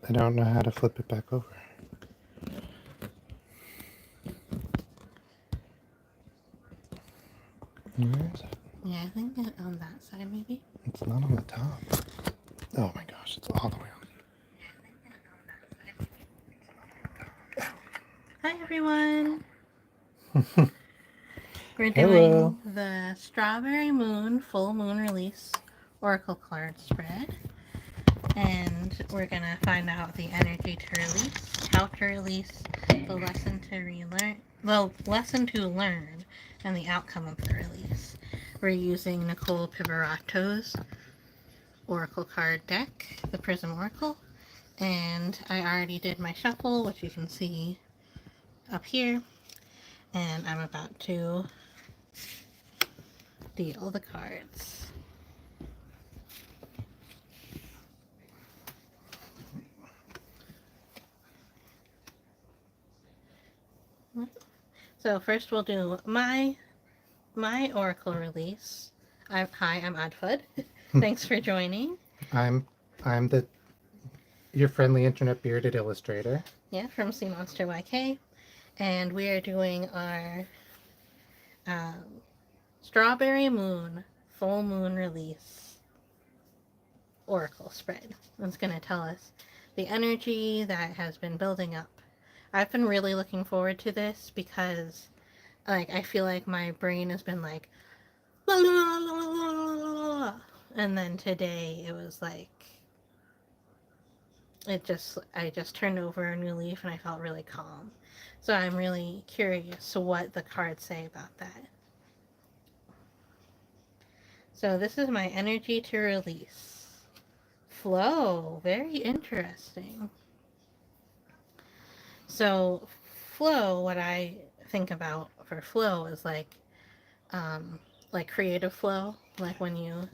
I don't know how to flip it back over. Where is it? Yeah, I think on that side maybe. It's not on the top. Oh my gosh, it's all the way Hi everyone! on. We're Hello. doing the Strawberry Moon Full Moon Release Oracle card spread. And we're gonna find out the energy to release, how to release, the lesson to relearn, the lesson to learn, and the outcome of the release. We're using Nicole Pivarotto's Oracle card deck, the Prism Oracle, and I already did my shuffle, which you can see up here, and I'm about to deal the cards. So first we'll do my Oracle release. I'm Adfud. Thanks for joining. I'm I'm the your friendly internet bearded illustrator. Yeah, from Sea Monster YK, and we are doing our um, Strawberry Moon Full Moon Release Oracle spread. It's going to tell us the energy that has been building up. I've been really looking forward to this because, like, I feel like my brain has been like, la, la, la, la, la, la, la. And then today it was like, I just turned over a new leaf and I felt really calm. So I'm really curious what the cards say about that. So this is my energy to release. Flow, very interesting. So flow, what I think about for flow is um, like creative flow, like when you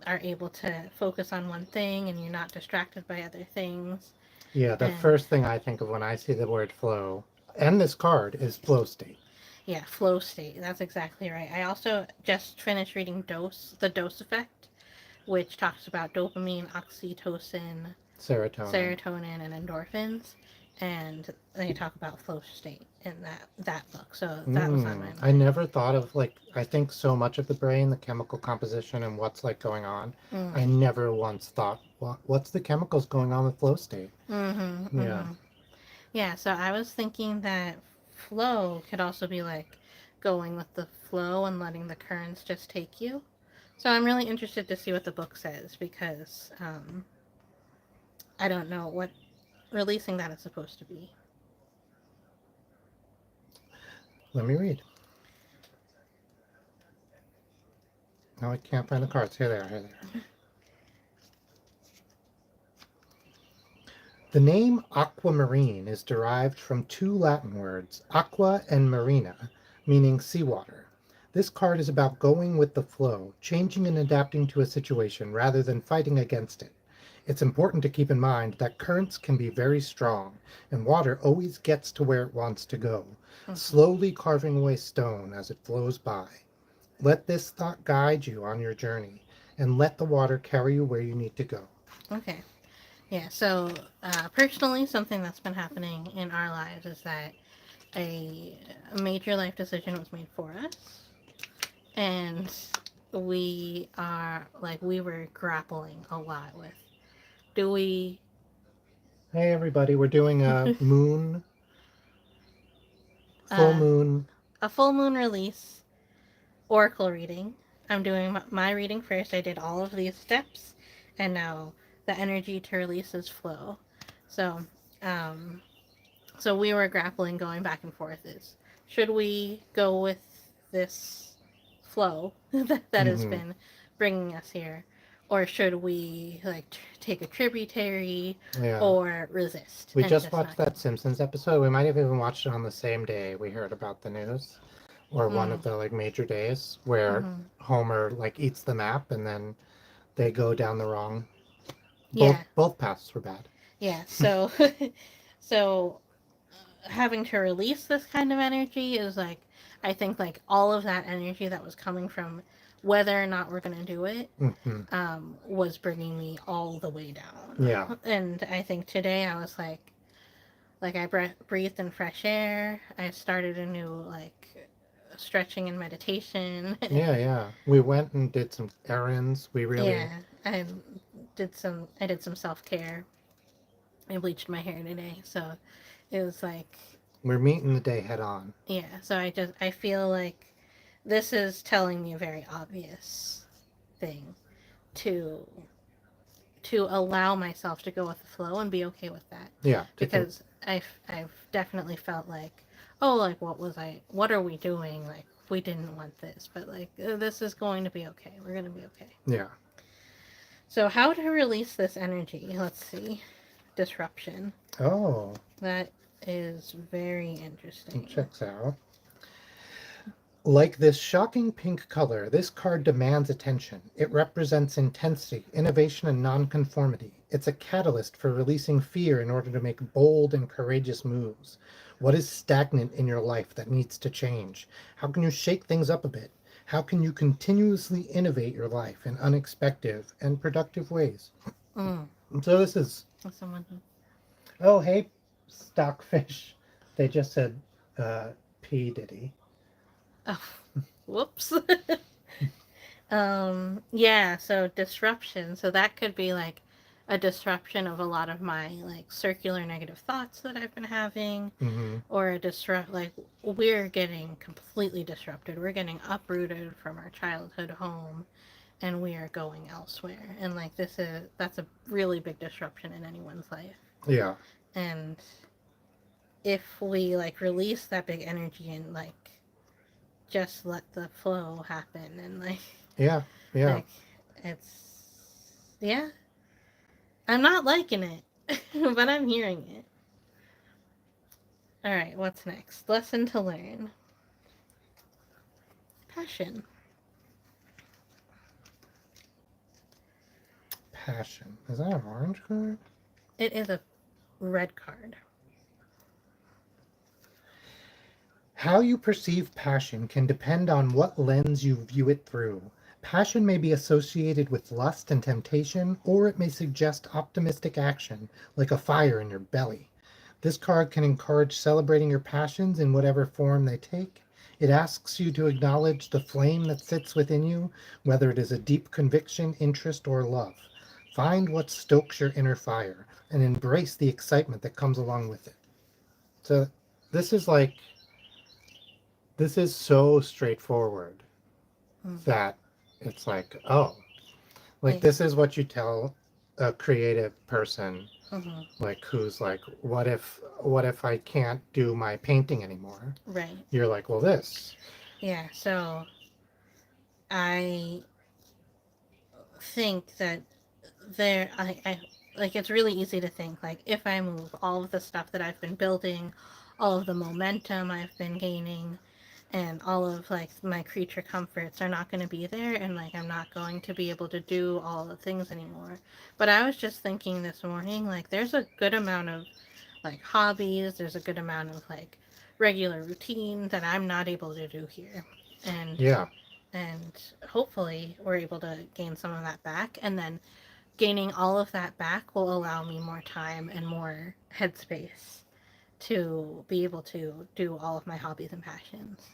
are able to focus on one thing and you're not distracted by other things. Yeah, the And first thing I think of when I see the word flow and this card is flow state. yeah, flow state. That's exactly right. I also just finished reading The Dose Effect, which talks about dopamine, oxytocin, Serotonin. serotonin, and endorphins. And they talk about flow state in that book. So that was on my I mind. never thought of like I think so much of the brain, the chemical composition and what's like going on. I Mm. never once thought, what's the chemicals going on with flow state? Mm-hmm. Yeah. Mm-hmm. Yeah, so I was thinking that flow could also be like going with the flow and letting the currents just take you. So I'm really interested to see what the book says because I don't know what releasing that is supposed to be. Let me read. Now I can't find the cards. Here they are. Here they are. The name aquamarine is derived from two Latin words, aqua and marina, meaning seawater. This card is about going with the flow, changing and adapting to a situation rather than fighting against it. It's important to keep in mind that currents can be very strong, and water always gets to where it wants to go, Mm-hmm. slowly carving away stone as it flows by. Let this thought guide you on your journey, and let the water carry you where you need to go. Okay. Yeah, so personally, something that's been happening in our lives is that a, a major life decision was made for us, and we were grappling a lot with do we Hey everybody, we're doing a full uh, moon. a full moon release oracle reading. I'm doing my reading first. I did all of these steps, and now the energy to release is flow. So, um, so we were grappling, going back and forth. Is should we go with this flow that has Hmm. been bringing us here, or should we like take a tributary Yeah. or resist We and just just watched not go? that Simpsons episode. We might have even watched it on the same day we heard about the news, or one Mm, of the like major days where mm-hmm. Homer like eats the map and then they go down the wrong. Yeah, Both paths were bad. yeah. So, so having to release this kind of energy is like I think like all of that energy that was coming from whether or not we're gonna do it Hmm. was bringing me all the way down. Yeah. And I think today I was like I breathed in fresh air. I started a new like stretching and meditation. Yeah, yeah. We went and did some errands. We really, Yeah, I did some self care. I bleached my hair today, so it was like we're meeting the day head on. yeah. So I feel like this is telling me a very obvious thing to allow myself to go with the flow and be okay with that, Yeah, because I've definitely felt like, oh, like what are we doing, like we didn't want this, but like this is going to be okay, we're going to be okay. yeah. So how to release this energy? Let's see. Disruption. Oh, That is very interesting. checks out. Like this shocking pink color, this card demands attention. It represents intensity, innovation, and nonconformity. It's a catalyst for releasing fear in order to make bold and courageous moves. What is stagnant in your life that needs to change? How can you shake things up a bit? How can you continuously innovate your life in unexpected and productive ways? Mm. So this is, Someone who... oh, hey, Stockfish. They just said P. Diddy. Oh, whoops. Yeah, so disruption. So that could be like a disruption of a lot of my like circular negative thoughts that I've been having, Mm-hmm. or a disrupt like we're getting completely disrupted. We're getting uprooted from our childhood home and we are going elsewhere. And like that's a really big disruption in anyone's life. Yeah. And if we like release that big energy and like just let the flow happen and like Yeah. Yeah. like it's yeah, I'm not liking it, but I'm hearing it. All right, what's next? Lesson to learn. Passion. Passion. Is that an orange card? It is a red card. How you perceive passion can depend on what lens you view it through. Passion may be associated with lust and temptation, or it may suggest optimistic action, like a fire in your belly. This card can encourage celebrating your passions in whatever form they take. It asks you to acknowledge the flame that sits within you, whether it is a deep conviction, interest, or love. Find what stokes your inner fire and embrace the excitement that comes along with it. So, this is like this is so straightforward Mm. that it's like, oh, like Like, this is what you tell a creative person, mm-hmm. like who's like, what if I can't do my painting anymore? Right. You're like, well, this. Yeah, so I think that I like it's really easy to think like if I move all of the stuff that I've been building, all of the momentum I've been gaining, and all of like my creature comforts are not going to be there, and like I'm not going to be able to do all the things anymore. But I was just thinking this morning, like there's a good amount of like hobbies, there's a good amount of like regular routine that I'm not able to do here. And Yeah. hopefully we're able to gain some of that back, and then gaining all of that back will allow me more time and more headspace to be able to do all of my hobbies and passions.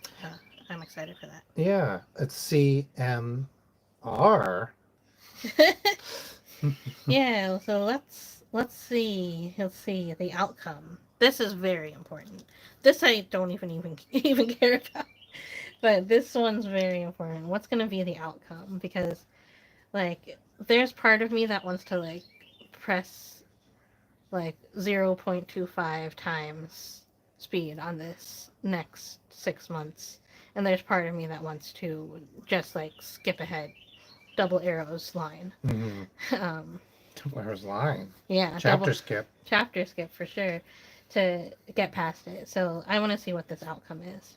I'm excited for Yeah. It's CMR. that. Yeah, so let's see the outcome. This is very important. This I don't even care about. But this one's very important. What's going to be the outcome? Because like there's part of me that wants to like press like 0.25 times speed on this next 6 months. And there's part of me that wants to just like skip ahead, double arrows line. Mm-hmm. um, Where's line? yeah, Chapter skip. chapter skip for sure to get past it. So I want to see what this outcome is.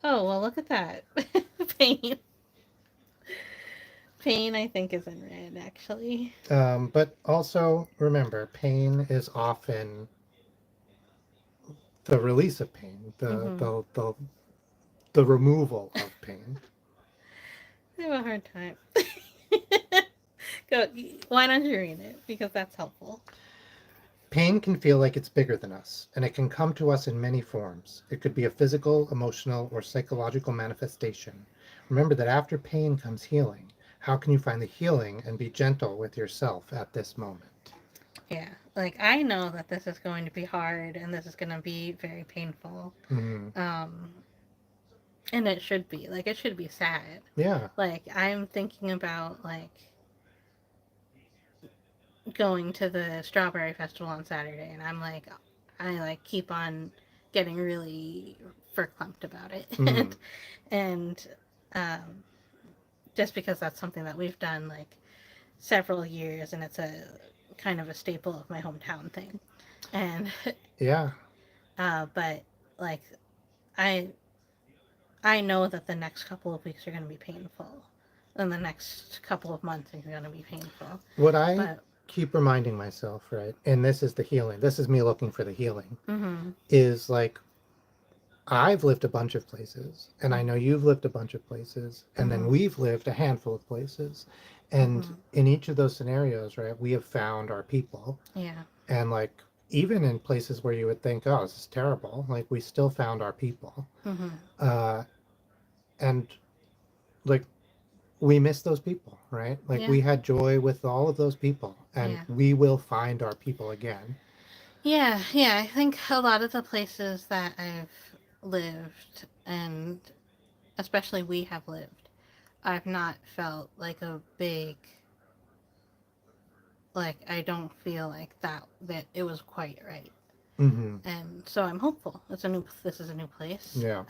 Oh, well, look at that. Pain. Pain, I think, is in red, actually. But also remember, pain is often the release of pain, Mm-hmm. the removal of pain. I have a hard time. Go. Why don't you read it? Because that's helpful. Pain can feel like it's bigger than us, and it can come to us in many forms. It could be a physical, emotional, or psychological manifestation. Remember that after pain comes healing. How can you find the healing and be gentle with yourself at this moment? Yeah. Like I know that this is going to be hard and this is going to be very painful. Mm, Um, and it should be. Like it should be sad. yeah. Like I'm thinking about like going to the strawberry festival on Saturday, and I like keep on getting really verklempt about it, Mm, and um, just because that's something that we've done like several years, and it's a kind of a staple of my hometown thing, and yeah. but like I I know that the next couple of weeks are going to be painful, and the next couple of months are going to be painful, What I but keep reminding myself, right, and this is the healing, this is me looking for the healing, mm-hmm, is like I've lived a bunch of places, and I know you've lived a bunch of places, and then mm-hmm, we've lived a handful of places. And mm-hmm, in each of those scenarios, right, we have found our people. yeah, And like, even in places where you would think, oh, this is terrible, like, we still found our people. mm-hmm, Uh, and like, we miss those people, right? Like, yeah. we had joy with all of those people, and Yeah. we will find our people again. Yeah, yeah. I think a lot of the places that I've lived, and especially we have lived, I've not felt like a big, like, I don't feel like that it was quite right. Hmm. And so I'm hopeful. This is a new place. Yeah.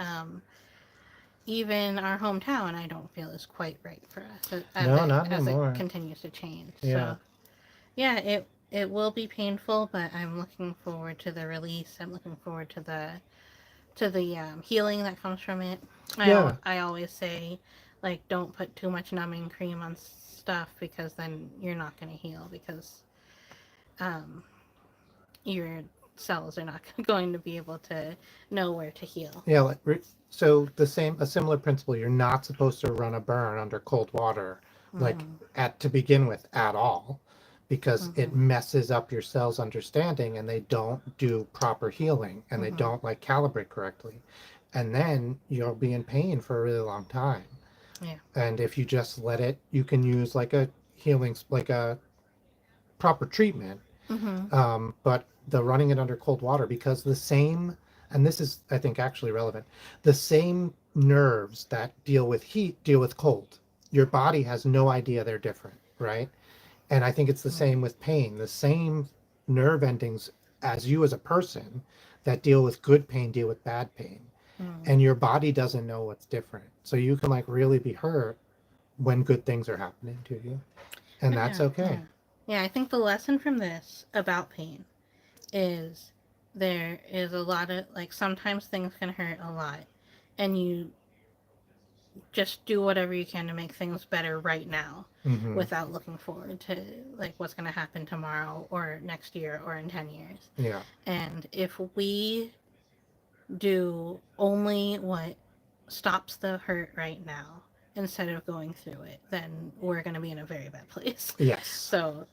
Even our hometown, I don't feel is quite right for us No, not as it anymore. continues to change. Yeah. So yeah, it will be painful, but I'm looking forward to the release. I'm looking forward to the healing that comes from it. Yeah. I always say, like, don't put too much numbing cream on stuff because then you're not going to heal because um, your cells are not going to be able to know where to heal. Yeah, like, so a similar principle. You're not supposed to run a burn under cold water, like Mm-hmm. at to begin with at all, because it Mm-hmm. messes up your cells' understanding, and they don't do proper healing, and they Mm-hmm. don't like calibrate correctly, and then you'll be in pain for a really long time. Yeah. And if you just let it, you can use like a healing, like a proper treatment, Mm-hmm. but the running it under cold water, because the same, and this is, I think, actually relevant, the same nerves that deal with heat deal with cold. Your body has no idea they're different, right? And I think it's the same with pain. The same nerve endings as you as a person that deal with good pain deal with bad pain. Mm-hmm. And your body doesn't know what's different. So you can like really be hurt when good things are happening to you. And that's Yeah. okay. Yeah. Yeah. I think the lesson from this about pain is there is a lot of like sometimes things can hurt a lot and you just do whatever you can to make things better right now Hmm. without looking forward to like what's going to happen tomorrow or next year or in 10 years. Yeah. And if we do only what stops the hurt right now instead of going through it, then we're going to be in a very bad place. Yes. So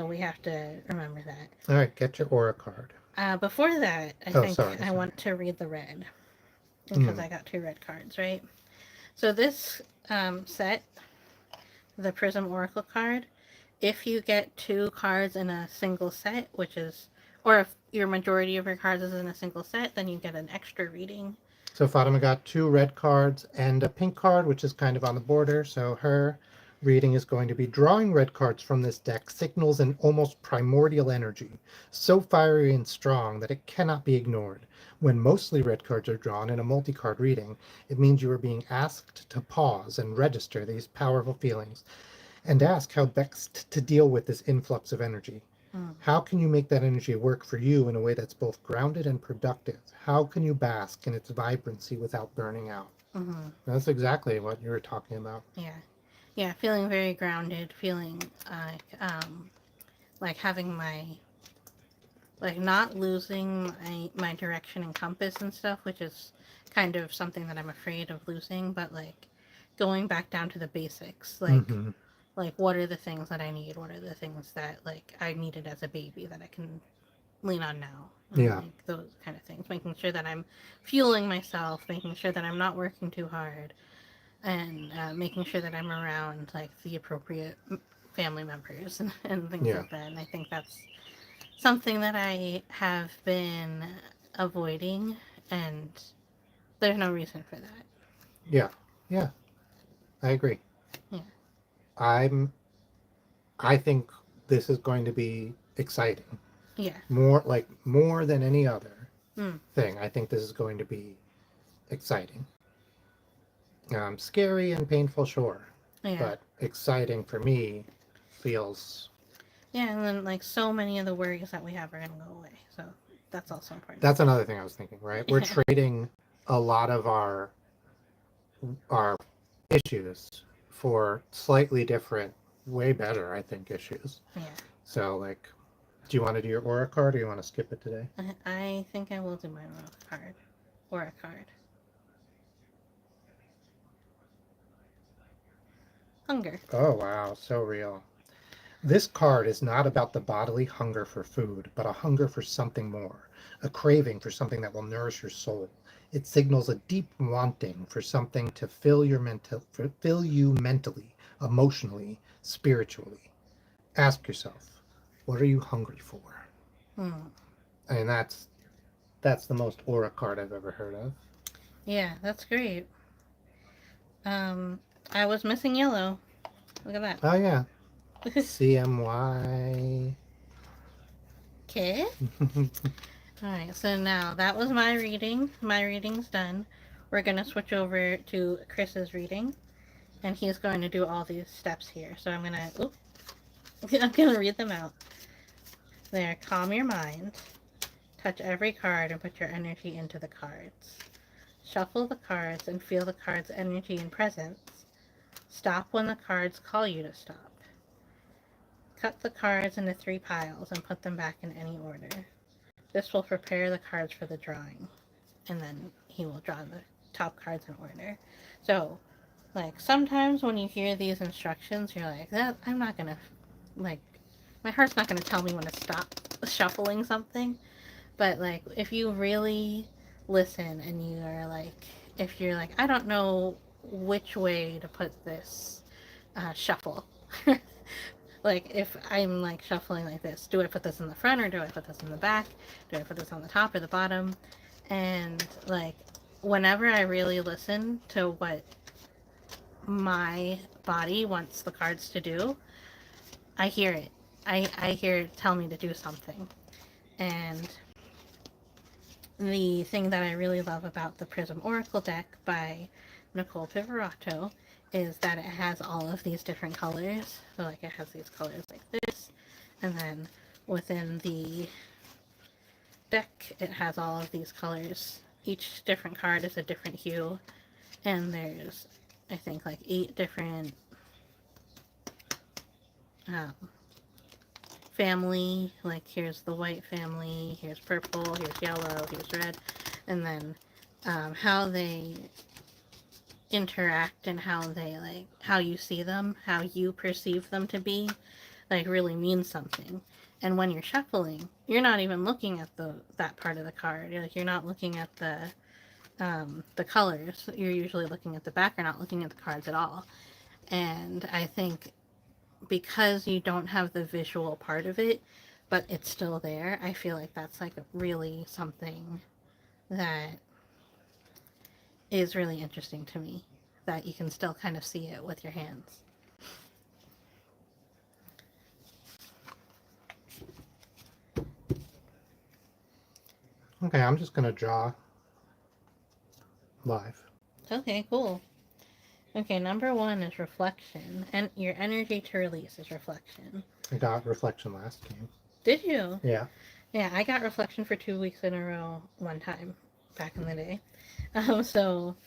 we have to remember that. All right, get your aura card. Before that, I Oh, think sorry, I sorry. want to read the red because Mm. I got two red cards, right? So this set, the Prism Oracle card, if you get two cards in a single set, which is, or if your majority of your cards is in a single set, then you get an extra reading. So Fatima got two red cards and a pink card, which is kind of on the border. So her reading is going to be drawing red cards from this deck signals an almost primordial energy, so fiery and strong that it cannot be ignored. When mostly red cards are drawn in a multi-card reading, it means you are being asked to pause and register these powerful feelings and ask how best to deal with this influx of energy. Mm. How can you make that energy work for you in a way that's both grounded and productive? How can you bask in its vibrancy without burning out? Mm-hmm. That's exactly what you were talking about. Yeah, yeah, feeling very grounded, feeling like having my like not losing my direction and compass and stuff, which is kind of something that I'm afraid of losing, but like going back down to the basics. Like, Mm-hmm. what are the things that I need? What are the things that like I needed as a baby that I can lean on now? And Yeah. like those kind of things. Making sure that I'm fueling myself, making sure that I'm not working too hard, and making sure that I'm around like the appropriate family members and things Yeah. like that. And I think that's something that I have been avoiding, and there's no reason for that. Yeah. Yeah. I agree. Yeah. I'm. I think this is going to be exciting. Yeah. More than any other Mm. thing. I think this is going to be exciting. Scary and painful, sure, Yeah. but exciting for me feels. Yeah, and then like so many of the worries that we have are gonna go away. So that's also important. That's another thing I was thinking. Right, we're Yeah. trading a lot of our issues for slightly different, way better, I think, issues. Yeah. So, like, do you want to do your aura card, or you want to skip it today? I think I will do my own card or a card. Hunger. Oh wow, so real. This card is not about the bodily hunger for food, but a hunger for something more, a craving for something that will nourish your soul. It signals a deep wanting for something to fill you mentally, emotionally, spiritually. Ask yourself, what are you hungry for? Hmm. And that's the most aura card I've ever heard of. Yeah, that's great. I was missing yellow. Look at that. Oh yeah, CMY. Okay. Alright, so now that was my reading. My reading's done. We're gonna switch over to Chris's reading, and he's going to do all these steps here. So I'm gonna read them out. There, calm your mind. Touch every card and put your energy into the cards. Shuffle the cards and feel the card's energy and presence. Stop when the cards call you to stop. Cut the cards into 3 piles and put them back in any order. This will prepare the cards for the drawing. And then he will draw the top cards in order. So, like, sometimes when you hear these instructions, you're like, that I'm not gonna, like, my heart's not gonna tell me when to stop shuffling something. But, like, if you really listen and you are like, if you're like, I don't know which way to put this shuffle. Like, if I'm like shuffling like this, do I put this in the front or do I put this in the back? Do I put this on the top or the bottom? And like, whenever I really listen to what my body wants the cards to do, I hear it. I hear it tell me to do something. And the thing that I really love about the Prism Oracle deck by Nicole Pivorato is that it has all of these different colors. So like it has these colors like this, and then within the deck it has all of these colors. Each different card is a different hue, and there's I think like 8 different um, family. Like here's the white family, here's purple, here's yellow, here's red, and then how they interact and how they like how you see them, how you perceive them to be, like really means something. And when you're shuffling, you're not even looking at that part of the card. You're not looking at the colors. You're usually looking at the back. You're not looking at the cards at all. And I think because you don't have the visual part of it, but it's still there, I feel like that's like really something that is really interesting to me, that you can still kind of see it with your hands. Okay, I'm just gonna draw live. Okay, cool. Okay, number 1 is reflection, and your energy to release is reflection. I got reflection last game. Did you? Yeah. Yeah, I got reflection for 2 weeks in a row one time back in the day. So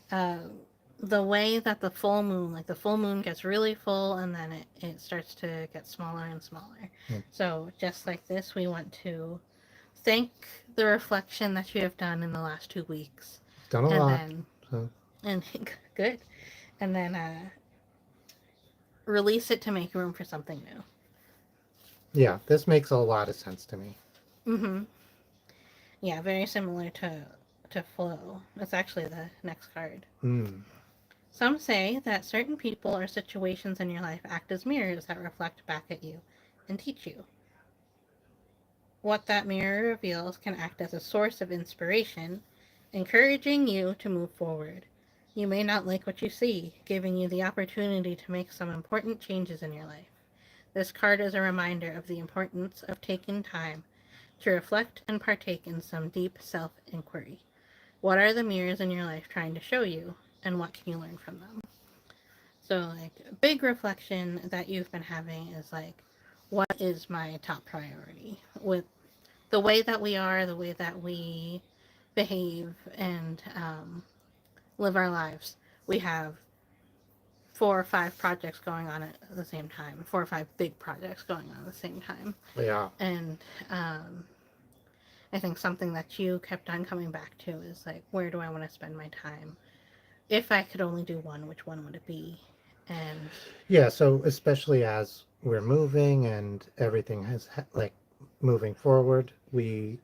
the way that the full moon, like the full moon gets really full and then it starts to get smaller and smaller. So just like this, we want to thank the reflection that you have done in the last 2 weeks. Done a And lot. then, So. and good. and then release it to make room for something new. Yeah, this makes a lot of sense to me. Mm-hmm. Yeah, very similar to flow. That's actually the next card. Mm. Some say that certain people or situations in your life act as mirrors that reflect back at you and teach you. What that mirror reveals can act as a source of inspiration, encouraging you to move forward. You may not like what you see, giving you the opportunity to make some important changes in your life. This card is a reminder of the importance of taking time to reflect and partake in some deep self inquiry. What are the mirrors in your life trying to show you, and what can you learn from them? So, like, a big reflection that you've been having is like, what is my top priority? With the way that we are, the way that we behave and live our lives, we have 4 or 5 projects going on at the same time, 4 or 5 big projects going on at the same time. Yeah. And I think something that you kept on coming back to is like, where do I want to spend my time? If I could only do one, which one would it be? And Yeah, so especially as we're moving and everything has like moving forward, we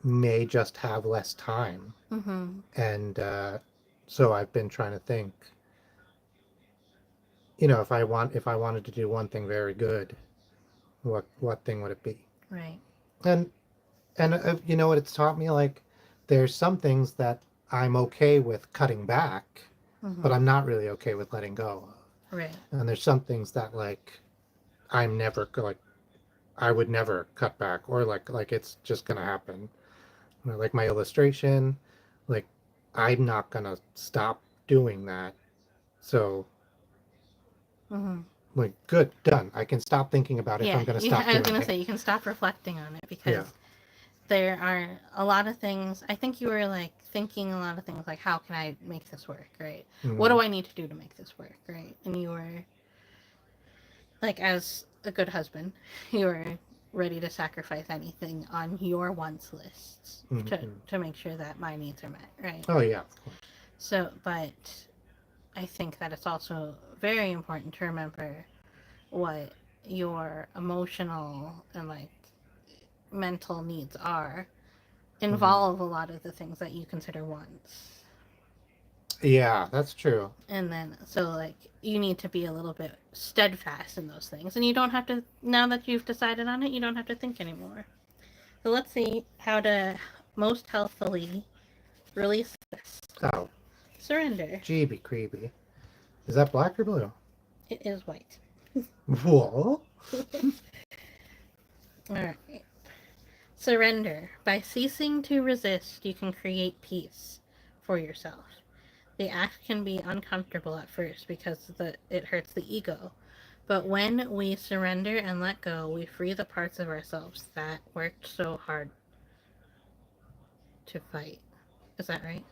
may just have less time. mm-hmm, And so I've been trying to think, you know, if I wanted to do one thing very good, what thing would it be? right, And you know what it's taught me, like there's some things that I'm okay with cutting back, but mm-hmm, I'm not really okay with letting go of. right, And there's some things that like I'm never like I would never cut back, or like it's just gonna happen. You know, like my illustration, like I'm not gonna stop doing that. So mm-hmm. like good, done. I can stop thinking about if Yeah, I'm gonna yeah. stop I was doing gonna it. say you can stop reflecting on it Yeah. because there are a lot of things. I think you were like thinking a lot of things like, how can I make this work, right? What Mm-hmm. do I need to do to make this work, right? And you were like, as a good husband, you were ready to sacrifice anything on your wants lists Mm-hmm. to make sure that my needs are met, right? Oh yeah, of course. So, but I think that it's also very important to remember what your emotional and like mental needs are Mm-hmm. involve a lot of the things that you consider wants. Yeah, that's true. And then, so like, you need to be a little bit steadfast in those things. And you don't have to, now that you've decided on it, you don't have to think anymore. So let's see how to most healthfully release this. Oh, Surrender. gee, creepy. Is that black or blue? It is white. Whoa. Alright. Surrender. By ceasing to resist, you can create peace for yourself. The act can be uncomfortable at first because it hurts the ego. But when we surrender and let go, we free the parts of ourselves that worked so hard to fight. Is that right?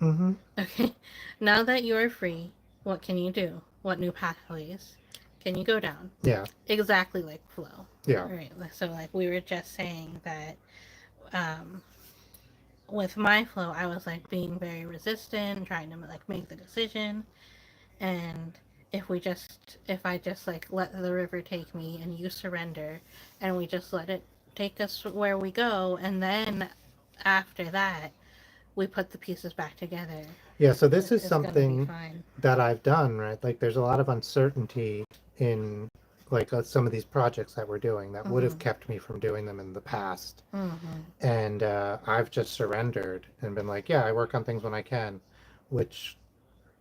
Mm-hmm. Okay. Now that you are free, what can you do? What new pathways can you go down? Yeah. Exactly like flow. Yeah. Right. So, like, we were just saying that um, with my flow, I was like being very resistant, trying to like make the decision. And if I just like let the river take me and you surrender and we just let it take us where we go, and then after that, we put the pieces back together, Yeah, so this is it's gonna be something fine. that I've done, right? Like there's a lot of uncertainty in like some of these projects that we're doing that would have Mm-hmm. kept me from doing them in the past. Mm-hmm. And I've just surrendered and been like, yeah, I work on things when I can, which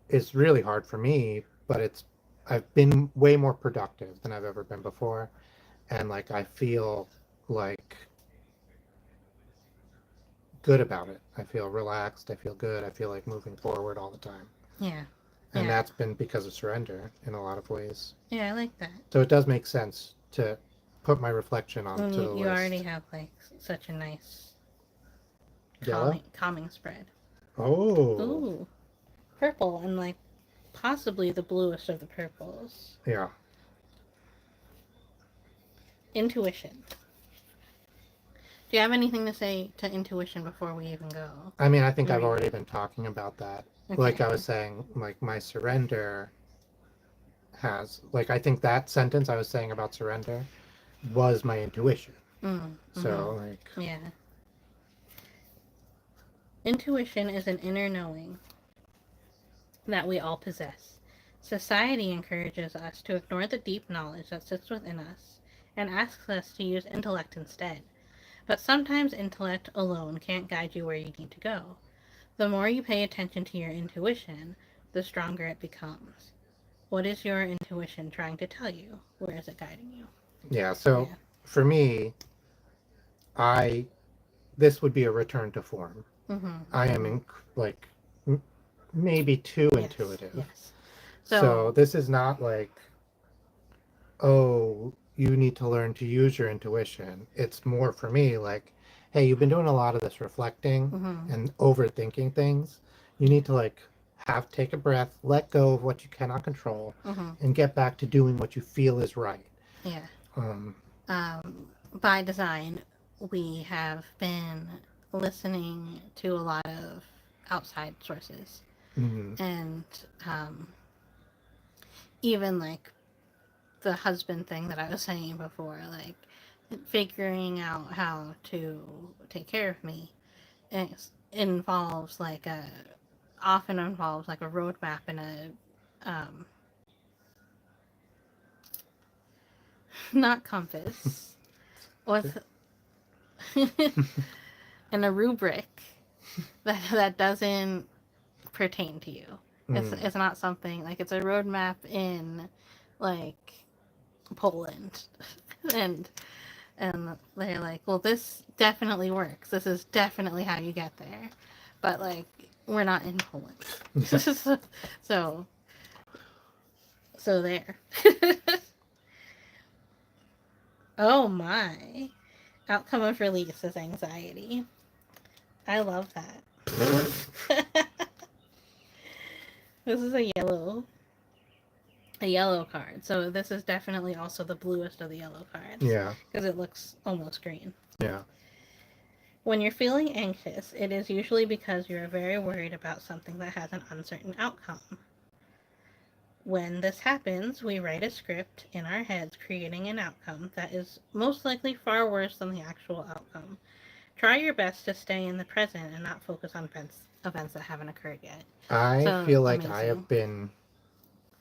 is really hard for me, but I've been way more productive than I've ever been before. And like I feel like good about it. I feel relaxed. I feel good. I feel like moving forward all the time. Yeah. And Yeah. that's been because of surrender in a lot of ways. Yeah, I like that. So it does make sense to put my reflection And onto the you already list. have like such a nice Yellow? calming spread. Oh, Ooh, purple and like possibly the bluest of the purples. yeah. Intuition. Do you have anything to say to intuition before we even go? I mean, I think I've Right. already been talking about that. Okay. Like I was saying, like my surrender has, like, I think that sentence I was saying about surrender was my intuition. So, like, Yeah. Intuition is an inner knowing that we all possess. Society encourages us to ignore the deep knowledge that sits within us and asks us to use intellect instead. But sometimes intellect alone can't guide you where you need to go. The more you pay attention to your intuition, the stronger it becomes. What is your intuition trying to tell you? Where is it guiding you? yeah. So Yeah. for me, I this would be a return to form. I am like maybe too Yes. intuitive. Yes. So this is not like, oh, you need to learn to use your intuition. It's more for me like, hey, you've been doing a lot of this reflecting and overthinking things. You need to like take a breath, let go of what you cannot control, and get back to doing what you feel is right. Yeah. Um, By design, we have been listening to a lot of outside sources. mhm. And even like the husband thing that I was saying before, like figuring out how to take care of me, it involves like a often involves like a roadmap and a not compass, what's and a rubric that doesn't pertain to you. Mm. It's not something like it's a roadmap in like Poland, and they're like, well, this definitely works. This is definitely how you get there, but like we're not in Poland, so so there. Oh my! Outcome of release is anxiety. I love that. This is a yellow card. So this is definitely also the bluest of the yellow cards. Yeah. Because it looks almost green. Yeah. When you're feeling anxious, it is usually because you're very worried about something that has an uncertain outcome. When this happens, we write a script in our heads creating an outcome that is most likely far worse than the actual outcome. Try your best to stay in the present and not focus on events that haven't occurred yet. I So feel like I amazing. have been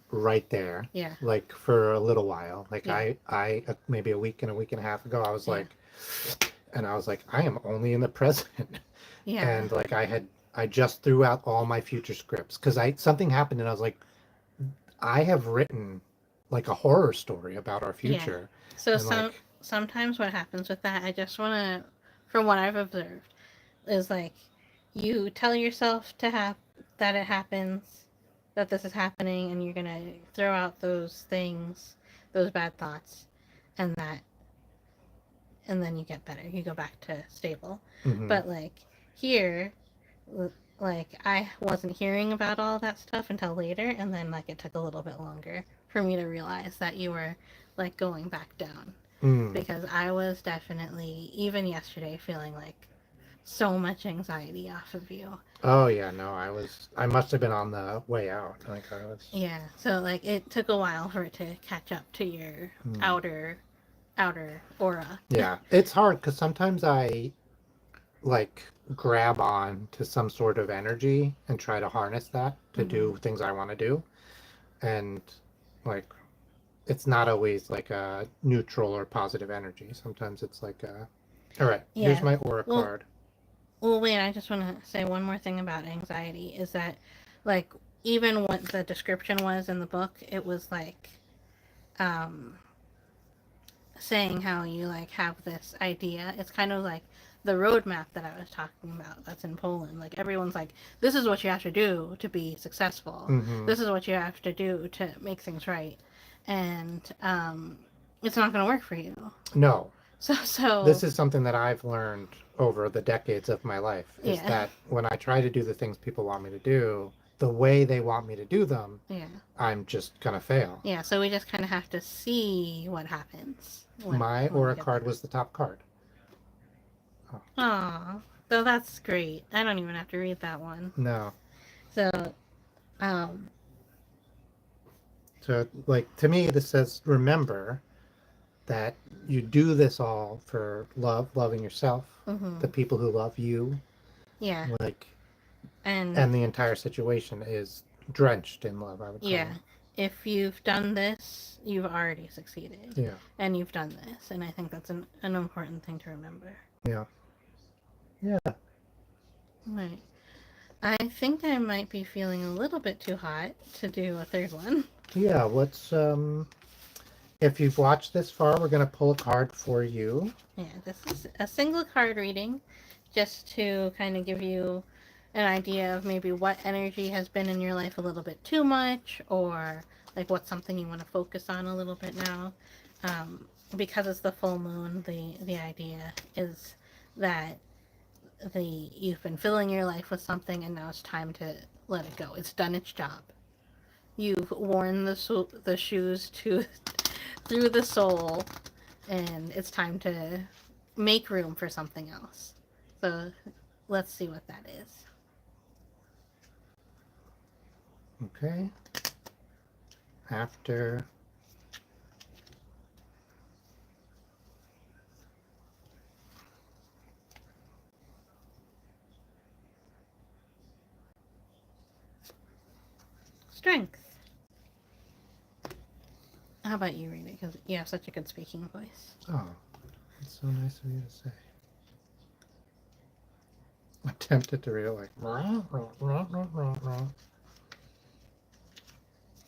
right there, Yeah. like for a little while. Like Yeah. I maybe a week and a half ago, I was Yeah. like, and I was like, I am only in the present. Yeah. And like I just threw out all my future scripts because something happened and I was like, I have written like a horror story about our Yeah. future. So And like, sometimes what happens with that, I just want to, from what I've observed, is like you tell yourself to have that it happens, that this is happening, and you're gonna throw out those things, those bad thoughts, and that, and then you get better. You go back to stable. mhm. But like here, like I wasn't hearing about all that stuff until later, and then like it took a little bit longer for me to realize that you were like going back down, Mm. because I was definitely even yesterday feeling like so much anxiety off of you. Oh yeah, no, I must have been on the way out. Like I was. Yeah, so like it took a while for it to catch up to your Mm. outer aura. Yeah, it's hard because sometimes I like grab on to some sort of energy and try to harness that to do things I want to do. And like it's not always like a neutral or positive energy. Sometimes it's like a, all right, here's Yeah. my aura Well, card. well, wait. I just want to say one more thing about anxiety. Is that like even what the description was in the book, it was like um, saying how you like have this idea. It's kind of like the roadmap that I was talking about that's in Poland. Like everyone's like, this is what you have to do to be successful. Mm-hmm. This is what you have to do to make things right. And it's not going to work for you. No, So this is something that I've learned over the decades of my life is yeah. that when I try to do the things people want me to do, the way they want me to do them, Yeah. I'm just gonna fail. Yeah, so we just kind of have to see what happens. My when we aura get card there. was the top card. Aw. So that's great. I don't even have to read that one. No. So, um, So, like, to me, this says remember that you do this all for loving yourself, the people who love you, yeah. like, And and the entire situation is drenched in love, I would call yeah, it. if you've done this, you've already succeeded. Yeah. And you've done this. And I think that's an important thing to remember. Yeah. Yeah. Right. I think I might be feeling a little bit too hot to do a third one. Yeah. Let's, if you've watched this far, we're going to pull a card for you. Yeah, this is a single card reading just to kind of give you an idea of maybe what energy has been in your life a little bit too much, or like what's something you want to focus on a little bit now. Because it's the full moon, the idea is that you've been filling your life with something and now it's time to let it go. It's done its job. You've worn the shoes to through the soul, and it's time to make room for something else. So let's see what that is. Okay. After Strength. How about you read it? Because you have such a good speaking voice. Oh, that's so nice of you to say. I'm tempted to read it like.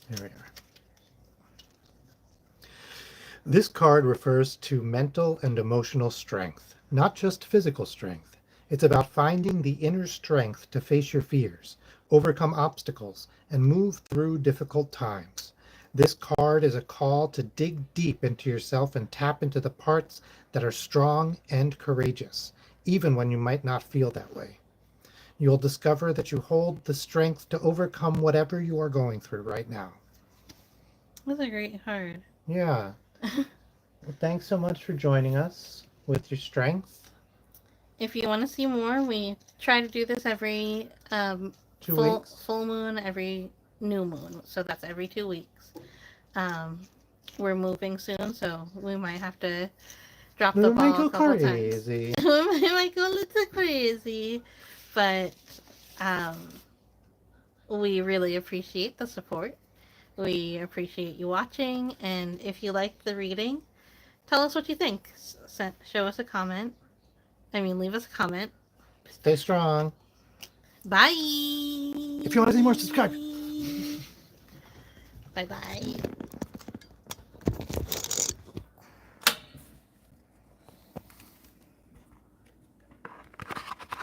Here we are. This card refers to mental and emotional strength, not just physical strength. It's about finding the inner strength to face your fears, overcome obstacles, and move through difficult times. This card is a call to dig deep into yourself and tap into the parts that are strong and courageous, even when you might not feel that way. You'll discover that you hold the strength to overcome whatever you are going through right now. That's a great card. Yeah. Well, thanks so much for joining us with your strength. If you want to see more, we try to do this every 2 full weeks. full moon, every new moon. So that's every 2 weeks. We're moving soon, so we might have to drop the We might ball go a couple crazy. times. We might go a little crazy, but we really appreciate the support. We appreciate you watching, and if you liked the reading, tell us what you think. Show us a comment. Leave us a comment. Stay strong. Bye. If you want to see more, subscribe. Bye bye.